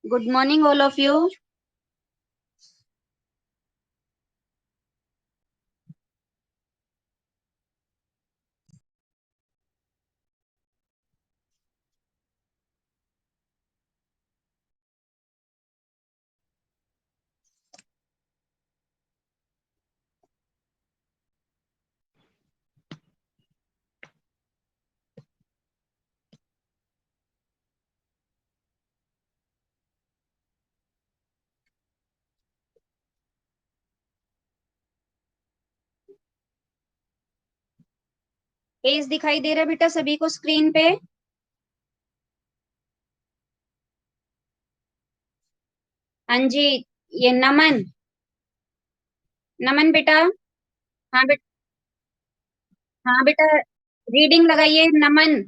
Good morning, all of you. Page दिखाई दे रहा है बेटा सभी को स्क्रीन पे? हाँ जी। ये नमन, नमन बेटा। हाँ बेटा। हाँ बेटा, रीडिंग लगाइए नमन।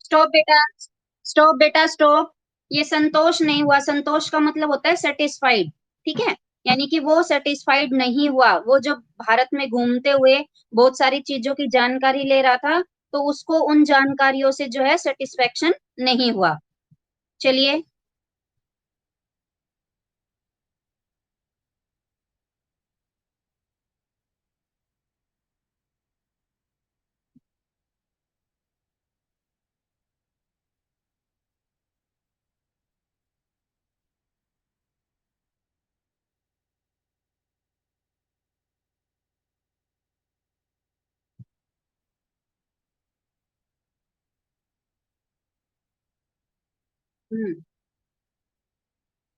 स्टॉप बेटा, स्टॉप बेटा, स्टॉप। ये संतोष नहीं हुआ। संतोष का मतलब होता है सेटिस्फाइड। ठीक है, यानी कि वो सेटिस्फाइड नहीं हुआ। वो जब भारत में घूमते हुए बहुत सारी चीजों की जानकारी ले रहा था, तो उसको उन जानकारियों से जो है सेटिस्फेक्शन नहीं हुआ। चलिए। हम्म।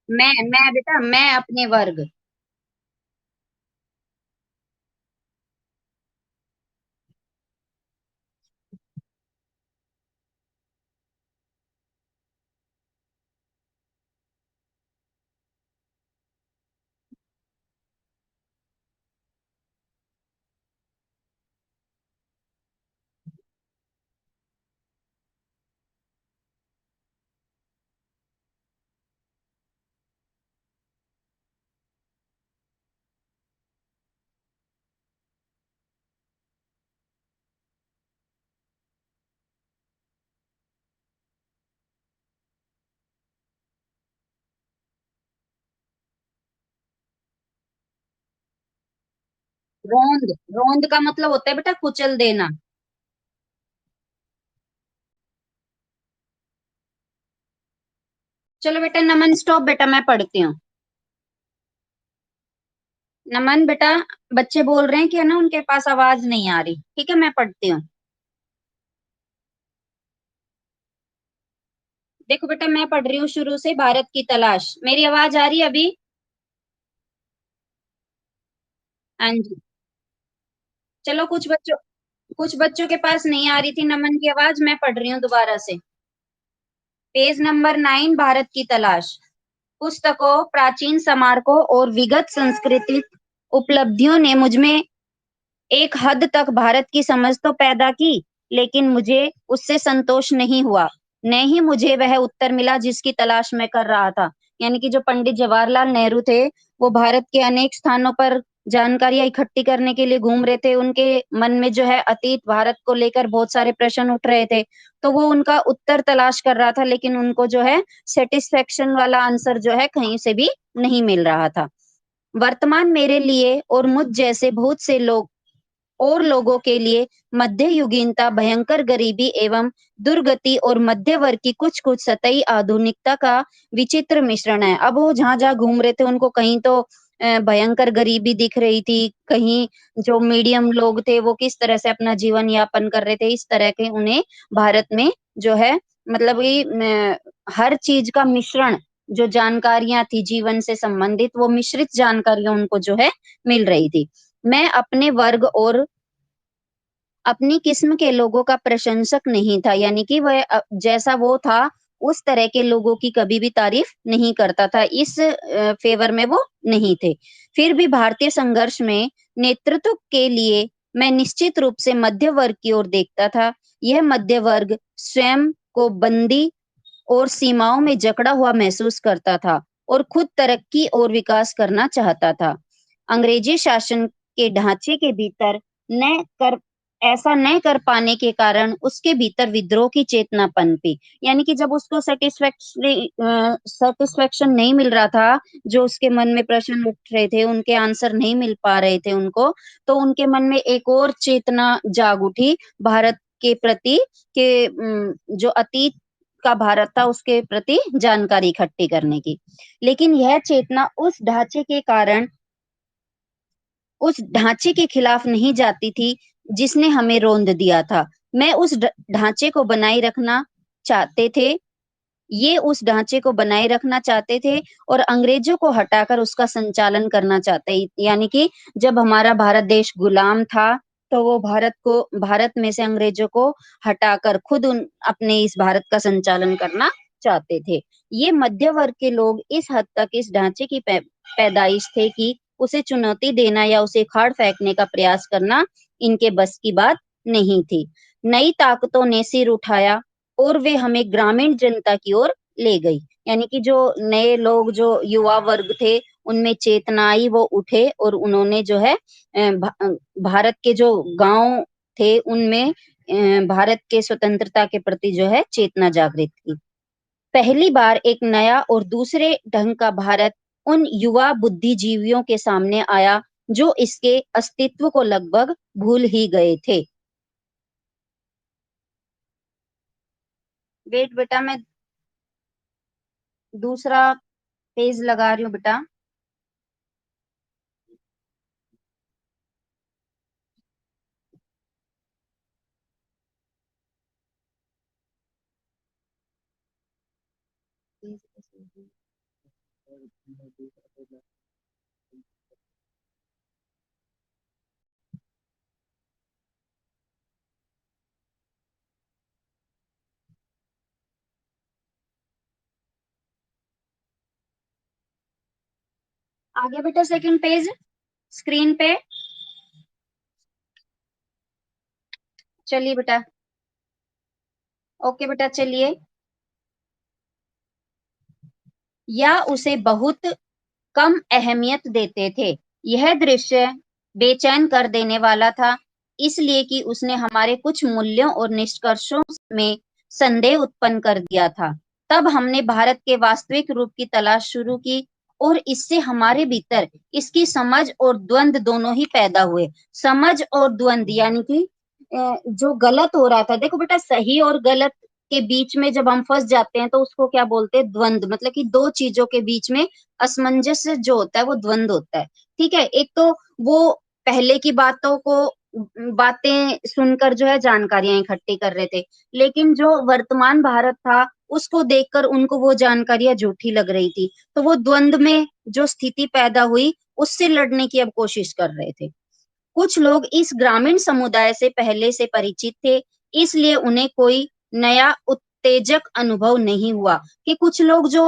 मैं बेटा, मैं अपने वर्ग। रोंद, रोंद का मतलब होता है बेटा कुचल देना। चलो बेटा नमन, स्टॉप बेटा, मैं पढ़ती हूँ। नमन बेटा, बच्चे बोल रहे हैं कि है ना, उनके पास आवाज नहीं आ रही। ठीक है, मैं पढ़ती हूँ। देखो बेटा, मैं पढ़ रही हूँ शुरू से। भारत की तलाश। मेरी आवाज आ रही है अभी? हाँ जी। चलो, कुछ बच्चों के पास नहीं आ रही थी नमन की आवाज। मैं पढ़ रही हूँ दोबारा से। पेज नंबर 9, भारत की तलाश। पुस्तकों, प्राचीन स्मारकों और विगत सांस्कृतिक उपलब्धियों ने मुझमें एक हद तक भारत की समझ तो पैदा की, लेकिन मुझे उससे संतोष नहीं हुआ। न ही मुझे वह उत्तर मिला जिसकी तलाश मैं कर रहा था। यानी कि जो पंडित जवाहरलाल नेहरू थे, वो भारत के अनेक स्थानों पर जानकारियां इकट्ठी करने के लिए घूम रहे थे। उनके मन में जो है अतीत भारत को लेकर बहुत सारे प्रश्न उठ रहे थे, तो वो उनका उत्तर तलाश कर रहा था, लेकिन उनको जो है सेटिस्फेक्शन वाला आंसर जो है कहीं से भी नहीं मिल रहा था। वर्तमान मेरे लिए और मुझ जैसे बहुत से लोग और लोगों के लिए मध्ययुगीनता, भयंकर गरीबी एवं दुर्गति और मध्य वर्ग की कुछ कुछ सतही आधुनिकता का विचित्र मिश्रण है। अब वो जहां जहां घूम रहे थे, उनको कहीं तो भयंकर गरीबी दिख रही थी, कहीं जो मीडियम लोग थे वो किस तरह से अपना जीवन यापन कर रहे थे, इस तरह के उन्हें भारत में जो है, मतलब कि हर चीज का मिश्रण, जो जानकारियां थी जीवन से संबंधित, वो मिश्रित जानकारियां उनको जो है मिल रही थी। मैं अपने वर्ग और अपनी किस्म के लोगों का प्रशंसक नहीं था, यानी कि वह जैसा वो था उस तरह के लोगों की कभी भी तारीफ नहीं करता था। इस फेवर में वो नहीं थे। फिर भी भारतीय संघर्ष में नेतृत्व के लिए मैं निश्चित रूप से मध्य वर्ग की ओर देखता था। यह मध्य वर्ग स्वयं को बंदी और सीमाओं में जकड़ा हुआ महसूस करता था और खुद तरक्की और विकास करना चाहता था। अंग्रेजी शासन के ढांचे के भीतर न कर ऐसा न कर पाने के कारण उसके भीतर विद्रोह की चेतना पनपी। यानी कि जब उसको सेटिस्फेक्शन नहीं मिल रहा था, जो उसके मन में प्रश्न उठ रहे थे, उनके आंसर नहीं मिल पा रहे थे उनको, तो उनके मन में एक और चेतना जाग उठी भारत के प्रति, के जो अतीत का भारत था उसके प्रति जानकारी इकट्ठी करने की। लेकिन यह चेतना उस ढांचे के खिलाफ नहीं जाती थी जिसने हमें रौंद दिया था। मैं उस ढांचे को बनाए रखना चाहते थे ये उस ढांचे को बनाए रखना चाहते थे और अंग्रेजों को हटाकर उसका संचालन करना चाहते। यानी कि जब हमारा भारत देश गुलाम था, तो वो भारत में से अंग्रेजों को हटाकर खुद अपने इस भारत का संचालन करना चाहते थे। ये मध्य वर्ग के लोग इस हद तक इस ढांचे की पैदाइश थे कि उसे चुनौती देना या उसे खाड़ फेंकने का प्रयास करना इनके बस की बात नहीं थी। नई ताकतों ने सिर उठाया और वे हमें ग्रामीण जनता की ओर ले गई। यानी कि जो नए लोग, जो युवा वर्ग थे, उनमें चेतना आई, वो उठे और उन्होंने जो है भारत के जो गांव थे उनमें भारत के स्वतंत्रता के प्रति जो है चेतना जागृत की। पहली बार एक नया और दूसरे ढंग का भारत उन युवा बुद्धिजीवियों के सामने आया जो इसके अस्तित्व को लगभग भूल ही गए थे। वेट बेटा, मैं दूसरा पेज लगा रही हूँ बेटा। आगे बेटा सेकंड पेज स्क्रीन पे। चलिए बेटा। ओके बेटा, चलिए। या उसे बहुत कम अहमियत देते थे। यह दृश्य बेचैन कर देने वाला था, इसलिए कि उसने हमारे कुछ मूल्यों और निष्कर्षों में संदेह उत्पन्न कर दिया था। तब हमने भारत के वास्तविक रूप की तलाश शुरू की और इससे हमारे भीतर इसकी समझ और द्वंद दोनों ही पैदा हुए। समझ और द्वंद यानी कि जो गलत हो रहा था, देखो बेटा, सही और गलत के बीच में जब हम फंस जाते हैं तो उसको क्या बोलते हैं? द्वंद। मतलब कि दो चीजों के बीच में असमंजस्य जो होता है वो द्वंद होता है। ठीक है। एक तो वो पहले की बातें सुनकर जो है जानकारियां इकट्ठी कर रहे थे, लेकिन जो वर्तमान भारत था उसको देखकर उनको वो जानकारियां झूठी लग रही थी, तो वो द्वंद में जो स्थिति पैदा हुई उससे लड़ने की अब कोशिश कर रहे थे। कुछ लोग इस ग्रामीण समुदाय से पहले से परिचित थे, इसलिए उन्हें कोई नया उत्तेजक अनुभव नहीं हुआ। कि कुछ लोग जो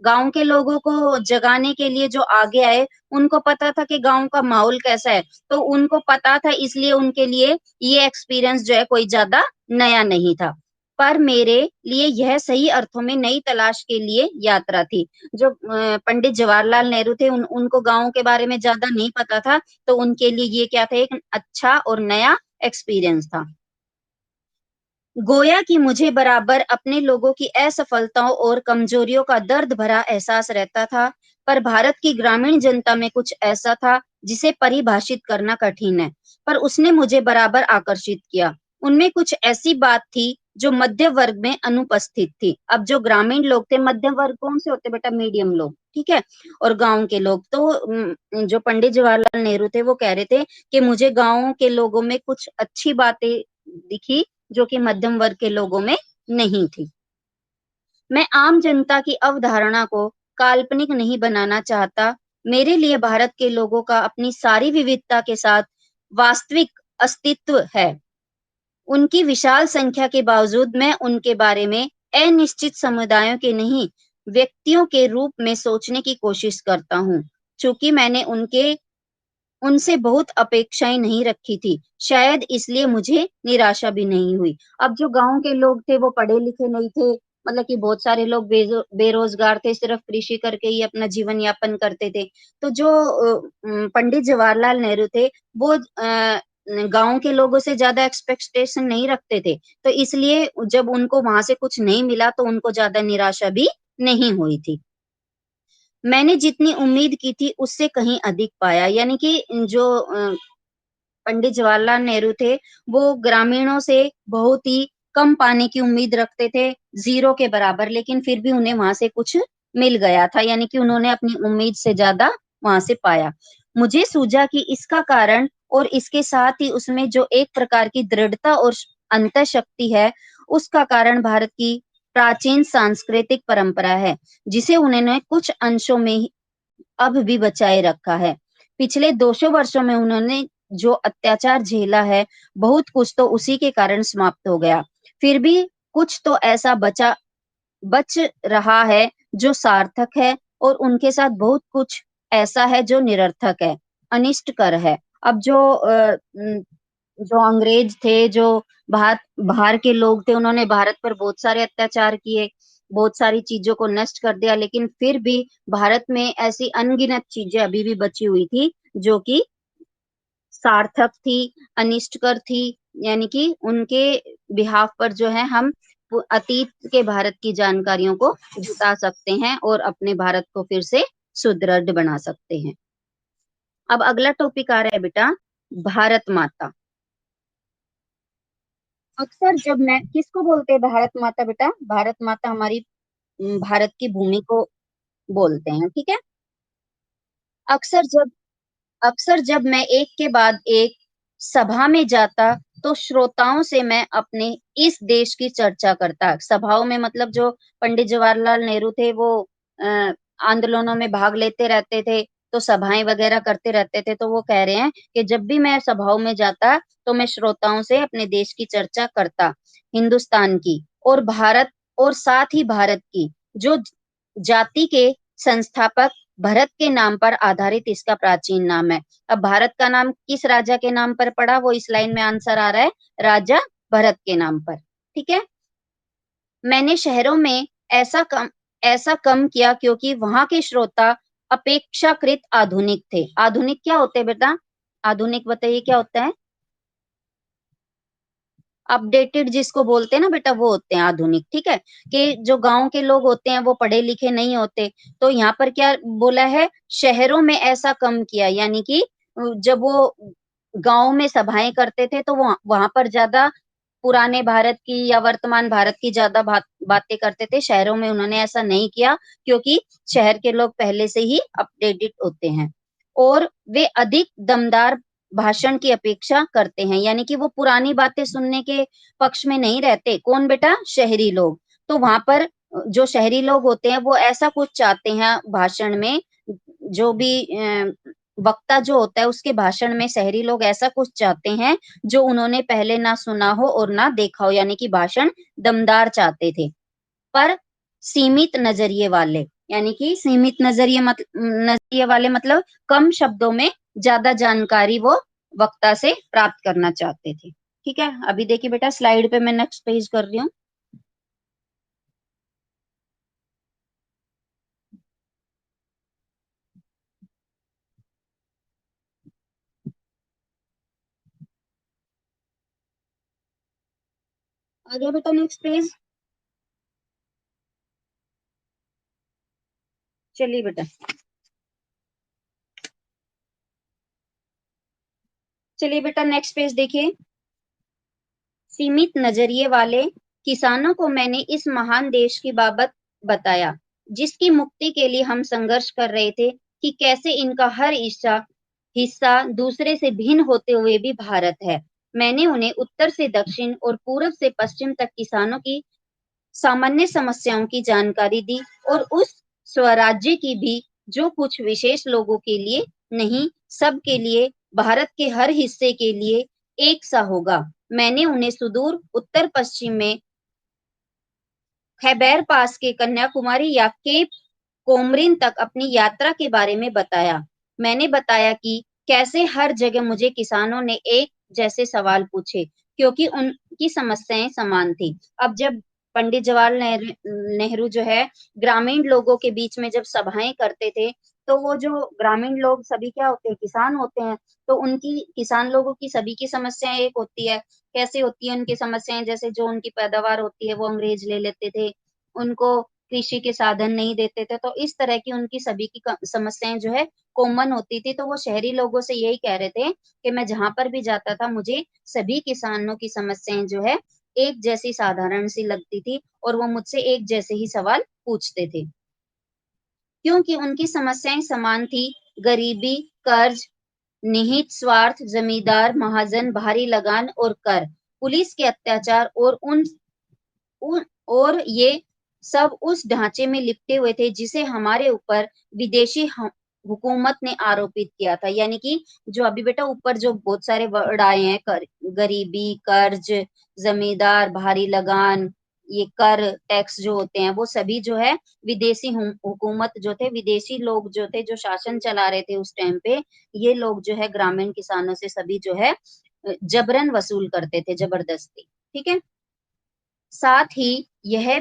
गांव के लोगों को जगाने के लिए जो आगे आए, उनको पता था कि गांव का माहौल कैसा है, तो उनको पता था, इसलिए उनके लिए ये एक्सपीरियंस जो है कोई ज्यादा नया नहीं था। पर मेरे लिए यह सही अर्थों में नई तलाश के लिए यात्रा थी। जो पंडित जवाहरलाल नेहरू थे, उनको गांव के बारे में ज्यादा नहीं पता था, तो उनके लिए ये क्या था? एक अच्छा और नया एक्सपीरियंस था। गोया कि मुझे बराबर अपने लोगों की असफलताओं और कमजोरियों का दर्द भरा एहसास रहता था, पर भारत की ग्रामीण जनता में कुछ ऐसा था जिसे परिभाषित करना कठिन है, पर उसने मुझे बराबर आकर्षित किया। उनमें कुछ ऐसी बात थी जो मध्य वर्ग में अनुपस्थित थी। अब जो ग्रामीण लोग थे, मध्य वर्ग कौन से होते बेटा? मीडियम लोग, ठीक है। और गांव के लोग तो जो पंडित जवाहरलाल नेहरू थे वो कह रहे थे कि मुझे गांव के लोगों में कुछ अच्छी बातें दिखी जो कि मध्यम वर्ग के लोगों में नहीं थी। मैं आम जनता की अवधारणा को काल्पनिक नहीं बनाना चाहता। मेरे लिए भारत के लोगों का अपनी सारी विविधता के साथ वास्तविक अस्तित्व है। उनकी विशाल संख्या के बावजूद मैं उनके बारे में अनिश्चित समुदायों के नहीं, व्यक्तियों के रूप में सोचने की कोशिश करता हूँ। चूंकि मैंने उनके उनसे बहुत अपेक्षाएं नहीं रखी थी, शायद इसलिए मुझे निराशा भी नहीं हुई। अब जो गांव के लोग थे वो पढ़े लिखे नहीं थे, मतलब कि बहुत सारे लोग बेरोजगार थे, सिर्फ कृषि करके ही अपना जीवन यापन करते थे। तो जो पंडित जवाहरलाल नेहरू थे वो गांव के लोगों से ज्यादा एक्सपेक्टेशन नहीं रखते थे, तो इसलिए जब उनको वहां से कुछ नहीं मिला तो उनको ज्यादा निराशा भी नहीं हुई थी। मैंने जितनी उम्मीद की थी उससे कहीं अधिक पाया, यानी कि जो पंडित जवाहरलाल नेहरू थे वो ग्रामीणों से बहुत ही कम पाने की उम्मीद रखते थे, जीरो के बराबर, लेकिन फिर भी उन्हें वहां से कुछ मिल गया था, यानी कि उन्होंने अपनी उम्मीद से ज्यादा वहां से पाया। मुझे सूझा कि इसका कारण और इसके साथ ही उसमें जो एक प्रकार की दृढ़ता और अंतः शक्ति है, उसका कारण भारत की प्राचीन सांस्कृतिक परंपरा है, जिसे उन्होंने कुछ अंशों में अब भी बचाए रखा है। पिछले 200 वर्षों में उन्होंने जो अत्याचार झेला है, बहुत कुछ तो उसी के कारण समाप्त हो गया, फिर भी कुछ तो ऐसा बच रहा है जो सार्थक है, और उनके साथ बहुत कुछ ऐसा है जो निरर्थक है, अनिष्टकर है। अब जो अंग्रेज थे, जो बाहर बाहर के लोग थे, उन्होंने भारत पर बहुत सारे अत्याचार किए, बहुत सारी चीजों को नष्ट कर दिया, लेकिन फिर भी भारत में ऐसी अनगिनत चीजें अभी भी बची हुई थी जो कि सार्थक थी, अनिष्टकर थी, यानी कि उनके बिहाफ पर जो है हम अतीत के भारत की जानकारियों को जुटा सकते हैं और अपने भारत को फिर से सुदृढ़ बना सकते हैं। अब अगला टॉपिक आ रहा है बेटा, भारत माता। अक्सर जब मैं किसको बोलते हैं भारत माता बेटा? भारत माता हमारी भारत की भूमि को बोलते हैं, ठीक है। अक्सर जब अक्सर जब मैं एक के बाद एक सभा में जाता तो श्रोताओं से मैं अपने इस देश की चर्चा करता। सभाओं में मतलब जो पंडित जवाहरलाल नेहरू थे वो आंदोलनों में भाग लेते रहते थे, तो सभाएं वगैरह करते रहते थे, तो वो कह रहे हैं कि जब भी मैं सभाओं में जाता तो मैं श्रोताओं से अपने देश की चर्चा करता, हिंदुस्तान की और भारत, और साथ ही भारत की जो जाति के संस्थापक भरत के नाम पर आधारित इसका प्राचीन नाम है। अब भारत का नाम किस राजा के नाम पर पड़ा, वो इस लाइन में आंसर आ रहा है, राजा भरत के नाम पर, ठीक है। मैंने शहरों में ऐसा कम किया क्योंकि वहां के श्रोता अपेक्षाकृत आधुनिक थे। आधुनिक क्या होते हैं बेटा? आधुनिक बताइए क्या होता है? अपडेटेड जिसको बोलते हैं ना बेटा, वो होते हैं आधुनिक, ठीक है। कि जो गांव के लोग होते हैं वो पढ़े लिखे नहीं होते, तो यहाँ पर क्या बोला है, शहरों में ऐसा कम किया, यानी कि जब वो गांव में सभाएं करते थे तो वो वहां पर ज्यादा पुराने भारत की या वर्तमान भारत की ज्यादा बातें करते थे, शहरों में उन्होंने ऐसा नहीं किया क्योंकि शहर के लोग पहले से ही अपडेटेड होते हैं और वे अधिक दमदार भाषण की अपेक्षा करते हैं, यानी कि वो पुरानी बातें सुनने के पक्ष में नहीं रहते। कौन बेटा? शहरी लोग। तो वहां पर जो शहरी लोग होते हैं वो ऐसा कुछ चाहते हैं भाषण में, जो भी वक्ता जो होता है उसके भाषण में शहरी लोग ऐसा कुछ चाहते हैं जो उन्होंने पहले ना सुना हो और ना देखा हो, यानी कि भाषण दमदार चाहते थे, पर सीमित नजरिए वाले, यानी कि सीमित नजरिए वाले मतलब कम शब्दों में ज्यादा जानकारी वो वक्ता से प्राप्त करना चाहते थे, ठीक है। अभी देखिए बेटा स्लाइड पे मैं नेक्स्ट पेज कर रही हूँ। आगे बेटा नेक्स्ट पेज। चलिए बेटा, चलिए बेटा नेक्स्ट पेज देखिए। सीमित नजरिए वाले किसानों को मैंने इस महान देश की बाबत बताया, जिसकी मुक्ति के लिए हम संघर्ष कर रहे थे, कि कैसे इनका हर हिस्सा हिस्सा दूसरे से भिन्न होते हुए भी भारत है। मैंने उन्हें उत्तर से दक्षिण और पूरब से पश्चिम तक किसानों की सामान्य समस्याओं की जानकारी दी और उस स्वराज्य की भी जो कुछ विशेष लोगों के लिए नहीं, सब के लिए, भारत के हर हिस्से के लिए एक सा होगा। मैंने उन्हें सुदूर उत्तर पश्चिम में खैबर पास के कन्याकुमारी या केप कोमरिन तक अपनी यात्रा के बारे में बताया। मैंने बताया कि कैसे हर जगह मुझे किसानों ने एक जैसे सवाल पूछे, क्योंकि उनकी समस्याएं समान थी। अब जब पंडित जवाहरलाल नेहरू जो है ग्रामीण लोगों के बीच में जब सभाएं करते थे, तो वो जो ग्रामीण लोग सभी क्या होते हैं, किसान होते हैं। तो उनकी किसान लोगों की सभी की समस्याएं एक होती है। कैसे होती है उनकी समस्याएं? जैसे जो उनकी पैदावार होती है वो अंग्रेज ले लेते थे, उनको कृषि के साधन नहीं देते थे, तो इस तरह की उनकी सभी की समस्याएं जो है कॉमन होती थी। तो वो शहरी लोगों से यही कह रहे थे कि मैं जहां पर भी जाता था, मुझे सभी किसानों की समस्याएं जो है एक जैसी साधारण सी लगती थी, और वो मुझसे एक जैसे ही सवाल पूछते थे, क्योंकि उनकी समस्याएं समान थी। गरीबी, कर्ज, निहित स्वार्थ, जमींदार महाजन, भारी लगान और कर, पुलिस के अत्याचार, और ये सब उस ढांचे में लिपटे हुए थे जिसे हमारे ऊपर विदेशी हुकूमत ने आरोपित किया था। यानी कि जो अभी बेटा ऊपर जो बहुत सारे वर्ड आए हैं, गरीबी, कर्ज, जमींदार, भारी लगान, ये कर, टैक्स जो होते हैं, वो सभी जो है विदेशी हुकूमत जो थे, विदेशी लोग जो थे, जो शासन चला रहे थे उस टाइम पे, ये लोग जो है ग्रामीण किसानों से सभी जो है जबरन वसूल करते थे, जबरदस्ती। ठीक है। साथ ही यह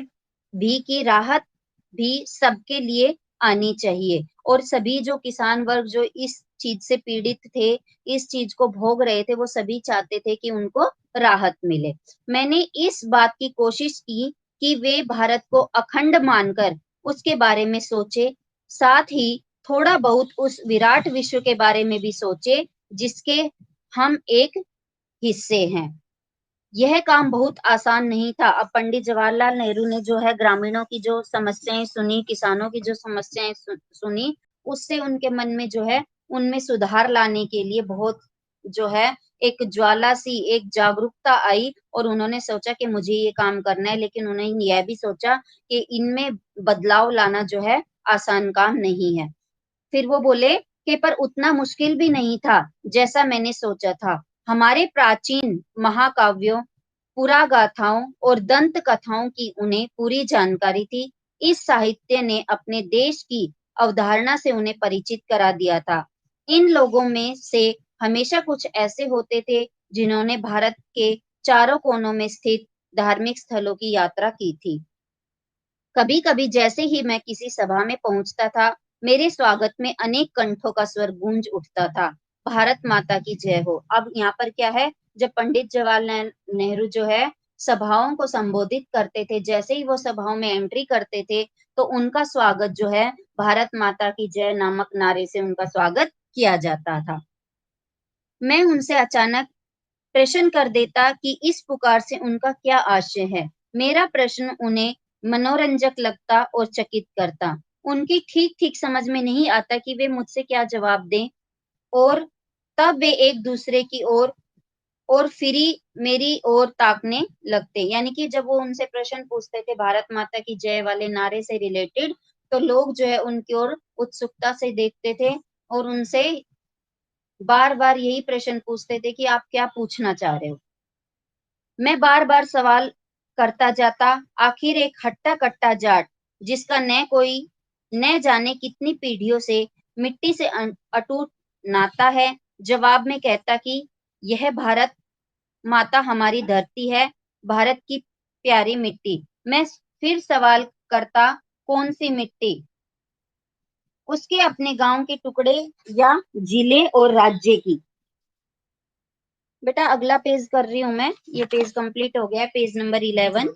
भी कि राहत भी सबके लिए आनी चाहिए, और सभी जो किसान वर्ग जो इस चीज से पीड़ित थे, इस चीज को भोग रहे थे, वो सभी चाहते थे कि उनको राहत मिले। मैंने इस बात की कोशिश की कि वे भारत को अखंड मानकर उसके बारे में सोचे, साथ ही थोड़ा बहुत उस विराट विश्व के बारे में भी सोचे जिसके हम एक हिस्से हैं। यह काम बहुत आसान नहीं था। अब पंडित जवाहरलाल नेहरू ने जो है ग्रामीणों की जो समस्याएं सुनी, किसानों की जो समस्याएं सुनी, उससे उनके मन में जो है उनमें सुधार लाने के लिए बहुत जो है एक ज्वाला सी, एक जागरूकता आई, और उन्होंने सोचा कि मुझे ये काम करना है। लेकिन उन्होंने यह भी सोचा कि इनमें बदलाव लाना जो है आसान काम नहीं है। फिर वो बोले कि पर उतना मुश्किल भी नहीं था जैसा मैंने सोचा था। हमारे प्राचीन महाकाव्यों, पुरागाथाओं और दंत कथाओं की उन्हें पूरी जानकारी थी। इस साहित्य ने अपने देश की अवधारणा से उन्हें परिचित करा दिया था। इन लोगों में से हमेशा कुछ ऐसे होते थे जिन्होंने भारत के चारों कोनों में स्थित धार्मिक स्थलों की यात्रा की थी। कभी कभी जैसे ही मैं किसी सभा में पहुंचता था, मेरे स्वागत में अनेक कंठों का स्वर गूंज उठता था, भारत माता की जय हो। अब यहाँ पर क्या है, जब पंडित जवाहरलाल नेहरू जो है सभाओं को संबोधित करते थे, जैसे ही वो सभाओं में एंट्री करते थे, तो उनका स्वागत जो है भारत माता की जय नामक नारे से उनका स्वागत किया जाता था। मैं उनसे अचानक प्रश्न कर देता कि इस पुकार से उनका क्या आशय है। मेरा प्रश्न उन्हें मनोरंजक लगता और चकित करता। उनकी ठीक ठीक समझ में नहीं आता कि वे मुझसे क्या जवाब दें, और तब वे एक दूसरे की ओर और फिरी मेरी ओर ताकने लगते। यानी कि जब वो उनसे प्रश्न पूछते थे भारत माता की जय वाले नारे से रिलेटेड, तो लोग जो है उनकी ओर उत्सुकता से देखते थे, और उनसे बार बार यही प्रश्न पूछते थे कि आप क्या पूछना चाह रहे हो। मैं बार बार सवाल करता जाता। आखिर एक हट्टा कट्टा जाट, जिसका न कोई न जाने कितनी पीढ़ियों से मिट्टी से अटूट नाता है, जवाब में कहता कि यह भारत माता हमारी धरती है, भारत की प्यारी मिट्टी। मैं फिर सवाल करता, कौन सी मिट्टी? उसके अपने गांव के टुकड़े या जिले और राज्य की? बेटा अगला पेज कर रही हूं मैं, ये पेज कंप्लीट हो गया है, पेज नंबर 11।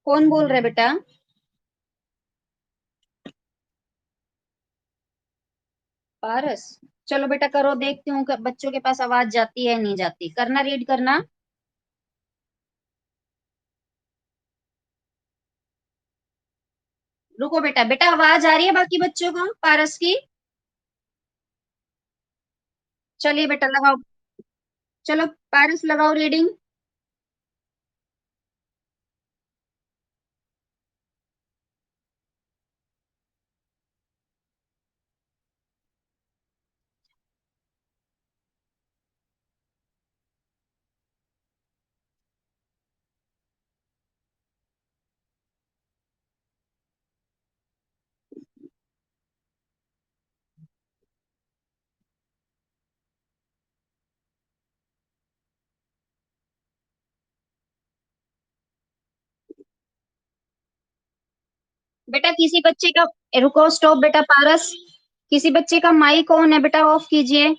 कौन बोल रहा है बेटा? पारस। चलो बेटा करो, देखती हूँ बच्चों के पास आवाज जाती है नहीं जाती। करना, रीड करना। रुको बेटा, बेटा आवाज आ रही है बाकी बच्चों को पारस की? चलिए बेटा लगाओ। चलो पारस लगाओ रीडिंग। बेटा किसी बच्चे का, रुको स्टॉप बेटा पारस, किसी बच्चे का माइक ऑन है बेटा, ऑफ कीजिए।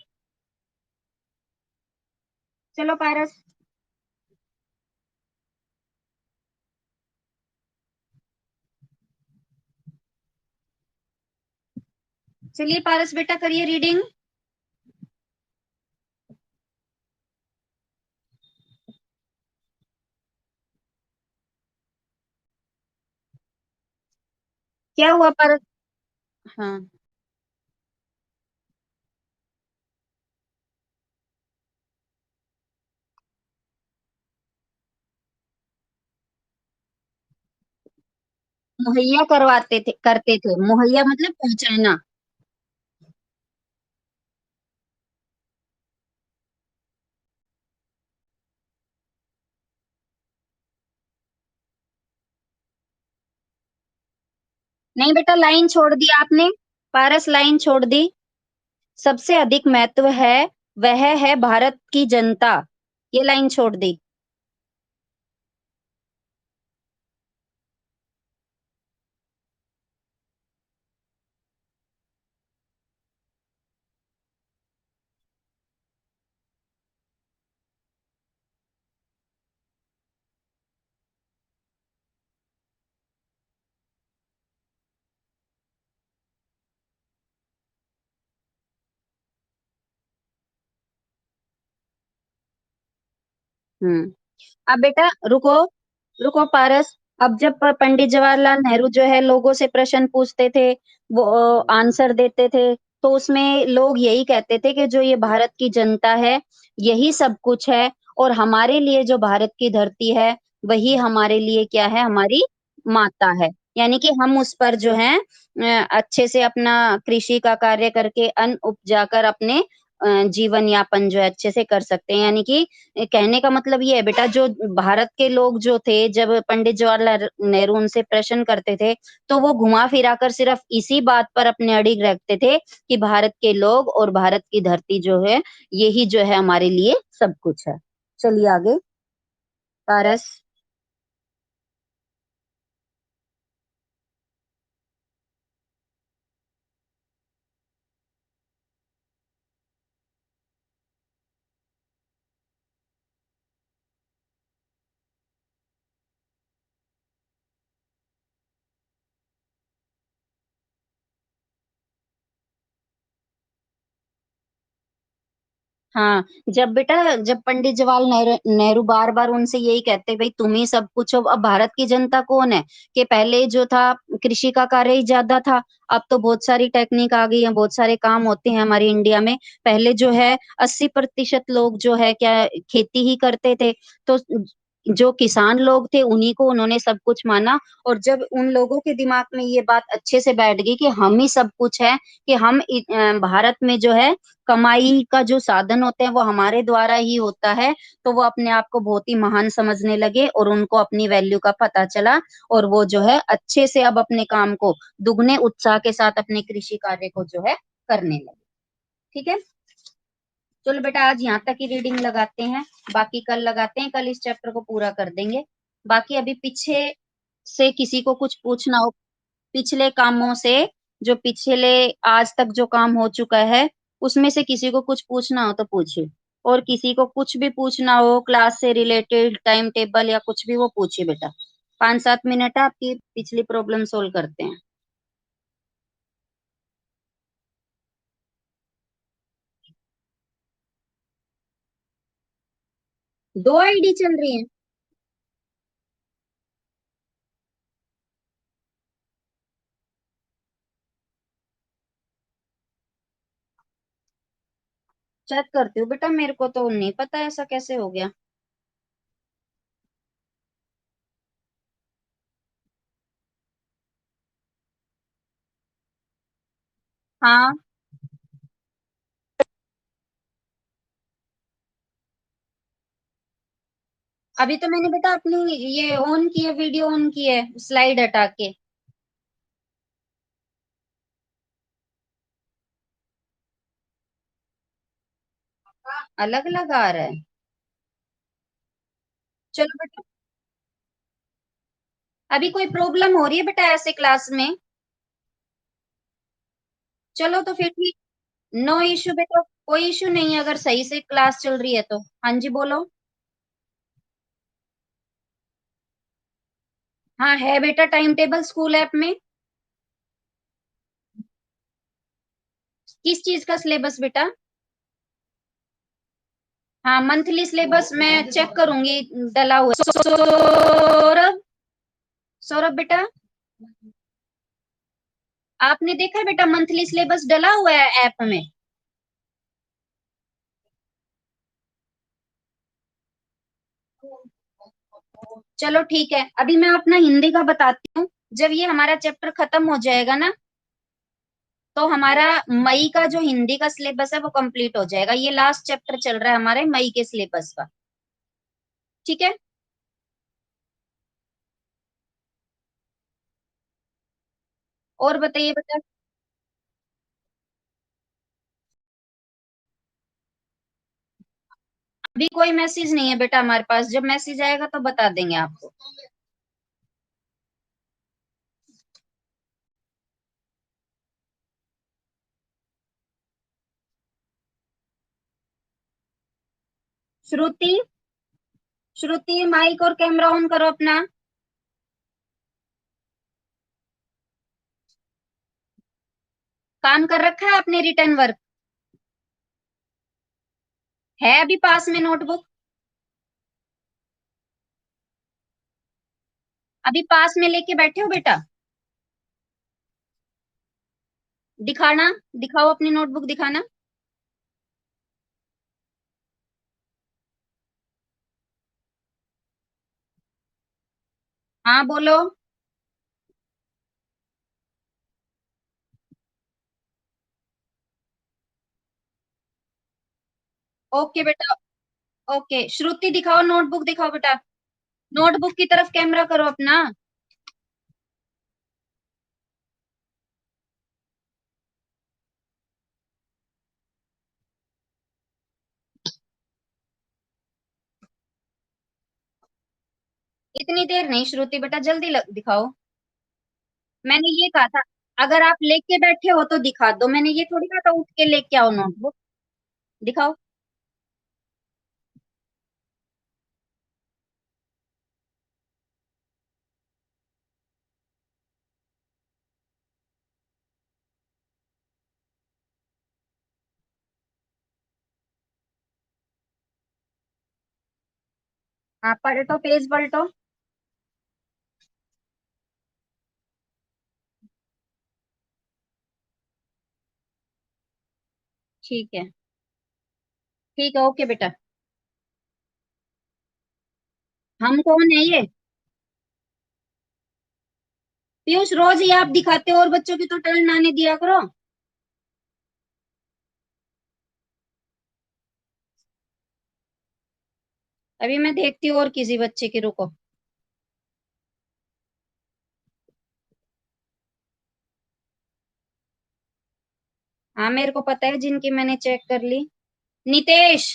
चलो पारस। चलिए पारस बेटा करिए रीडिंग। क्या हुआ पारस? हाँ। मुहैया करवाते थे, करते थे, मुहैया मतलब पहुंचाना। नहीं बेटा लाइन छोड़ दी आपने, पारस लाइन छोड़ दी। सबसे अधिक महत्व है, वह है भारत की जनता, ये लाइन छोड़ दी। हम्म। अब बेटा रुको, रुको पारस। अब जब पंडित जवाहरलाल नेहरू जो है लोगों से प्रश्न पूछते थे, वो आंसर देते थे, तो उसमें लोग यही कहते थे कि जो ये भारत की जनता है यही सब कुछ है, और हमारे लिए जो भारत की धरती है वही हमारे लिए क्या है, हमारी माता है। यानी कि हम उस पर जो है अच्छे से अपना कृषि का कार्य करके अन्न उपजा कर अपने जीवन यापन जो है अच्छे से कर सकते हैं। यानी कि कहने का मतलब ये है बेटा, जो भारत के लोग जो थे, जब पंडित जवाहरलाल नेहरू उनसे प्रश्न करते थे, तो वो घुमा फिरा कर सिर्फ इसी बात पर अपने अड़िग रखते थे कि भारत के लोग और भारत की धरती जो है यही जो है हमारे लिए सब कुछ है। चलिए आगे पारस। हाँ, जब बेटा, जब पंडित जवाहरलाल नेहरू नेहरू बार बार उनसे यही कहते भाई तुम ही सब कुछ हो, अब भारत की जनता कौन है, कि पहले जो था कृषि का कार्य ही ज्यादा था। अब तो बहुत सारी टेक्निक आ गई है, बहुत सारे काम होते हैं हमारी इंडिया में। पहले जो है 80% लोग जो है क्या खेती ही करते थे, तो जो किसान लोग थे उन्हीं को उन्होंने सब कुछ माना। और जब उन लोगों के दिमाग में ये बात अच्छे से बैठ गई कि हम ही सब कुछ है, कि हम भारत में जो है कमाई का जो साधन होते हैं वो हमारे द्वारा ही होता है, तो वो अपने आप को बहुत ही महान समझने लगे और उनको अपनी वैल्यू का पता चला। और वो जो है अच्छे से अब अपने काम को दुगने उत्साह के साथ अपने कृषि कार्य को जो है करने लगे। ठीक है। चलो बेटा आज यहाँ तक ही रीडिंग लगाते हैं, बाकी कल लगाते हैं, कल इस चैप्टर को पूरा कर देंगे। बाकी अभी पीछे से किसी को कुछ पूछना हो, पिछले कामों से, जो पिछले आज तक जो काम हो चुका है उसमें से किसी को कुछ पूछना हो तो पूछिए। और किसी को कुछ भी पूछना हो क्लास से रिलेटेड, टाइम टेबल या कुछ भी, वो पूछिए बेटा। 5-7 मिनट है, आपकी पिछली प्रॉब्लम सोल्व करते हैं। 2 आईडी चल रही है? चेक करती हूँ बेटा, मेरे को तो नहीं पता ऐसा कैसे हो गया। हाँ, अभी तो मैंने बेटा अपनी ये ऑन की है, वीडियो ऑन की है, स्लाइड हटा के। अलग अलग आ रहा है। चलो बेटा, अभी कोई प्रॉब्लम हो रही है बेटा ऐसे क्लास में? चलो तो फिर ठीक। नो इश्यू बेटा, कोई इश्यू नहीं है अगर सही से क्लास चल रही है तो। हाँ जी बोलो। हाँ है बेटा, टाइम टेबल स्कूल ऐप में। किस चीज का सिलेबस बेटा? हाँ मंथली सिलेबस मैं चेक करूंगी डला हुआ। सौरभ, सौरभ बेटा, आपने देखा है बेटा मंथली सिलेबस डला हुआ है ऐप में? चलो ठीक है, अभी मैं अपना हिंदी का बताती हूँ। जब ये हमारा चैप्टर खत्म हो जाएगा ना, तो हमारा मई का जो हिंदी का सिलेबस है वो कंप्लीट हो जाएगा। ये लास्ट चैप्टर चल रहा है हमारे मई के सिलेबस का। ठीक है। और बताइए बेटा। अभी कोई मैसेज नहीं है बेटा हमारे पास, जब मैसेज आएगा तो बता देंगे आपको। श्रुति, श्रुति माइक और कैमरा ऑन करो अपना। काम कर रखा है आपने रिटर्न वर्क? है अभी पास में नोटबुक? अभी पास में लेके बैठे हो बेटा? दिखाना, दिखाओ अपनी नोटबुक दिखाना। हाँ बोलो। ओके बेटा। ओके श्रुति दिखाओ, नोटबुक दिखाओ बेटा। नोटबुक की तरफ कैमरा करो अपना। इतनी देर नहीं श्रुति बेटा, जल्दी दिखाओ। मैंने ये कहा था अगर आप लेके बैठे हो तो दिखा दो, मैंने ये थोड़ी कहा था उठ के लेके आओ नोटबुक। दिखाओ। हाँ पलटो, पेज पलटो। ठीक है। ठीक है ओके बेटा। हम कौन है ये? पीयूष, रोज ही आप दिखाते हो और बच्चों की तो टर्न आने दिया करो। अभी मैं देखती हूँ और किसी बच्चे की, रुको। हाँ मेरे को पता है जिनकी, मैंने चेक कर ली। नितेश,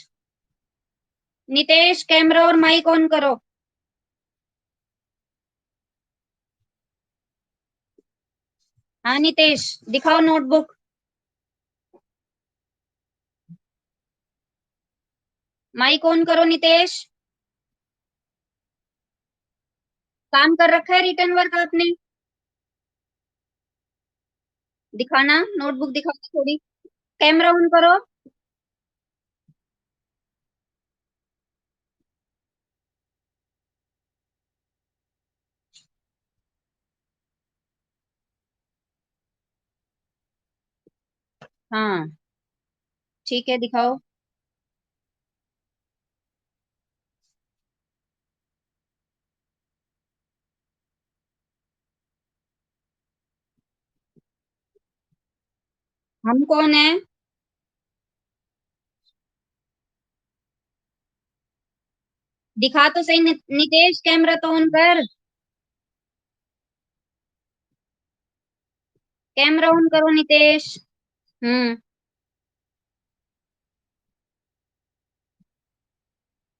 नितेश कैमरा और माइक ऑन करो। हाँ नितेश दिखाओ नोटबुक। माइक ऑन करो नितेश। काम कर रखा है रिटर्न वर्क आपने? दिखाना, नोटबुक दिखाओ थोड़ी। कैमरा ऑन करो। हाँ ठीक है दिखाओ। हम कौन है? दिखा तो सही नितेश, कैमरा तो ऑन कर। कैमरा ऑन करो नितेश। हम्म।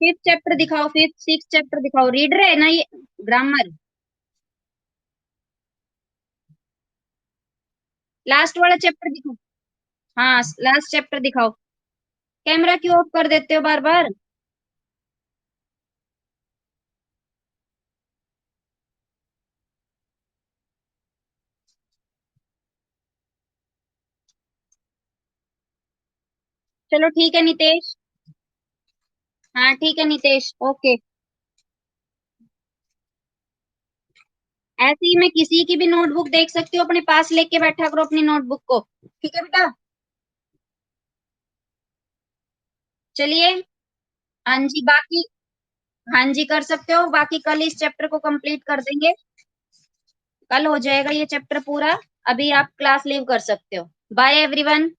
फिफ्थ चैप्टर दिखाओ, फिफ्थ सिक्स चैप्टर दिखाओ, रीडर है ना ये? ग्रामर। लास्ट वाला चैप्टर दिखाओ। हाँ, लास्ट चैप्टर दिखाओ। कैमरा क्यों ऑफ कर देते हो बार बार? चलो ठीक है नितेश। हाँ ठीक है नितेश, ओके। ऐसे ही मैं किसी की भी नोटबुक देख सकती हूँ, अपने पास लेके बैठा करो अपनी नोटबुक को। ठीक है बेटा। चलिए। हाँ जी, बाकी। हाँ जी, कर सकते हो, बाकी कल इस चैप्टर को कंप्लीट कर देंगे। कल हो जाएगा ये चैप्टर पूरा। अभी आप क्लास लीव कर सकते हो। Bye everyone.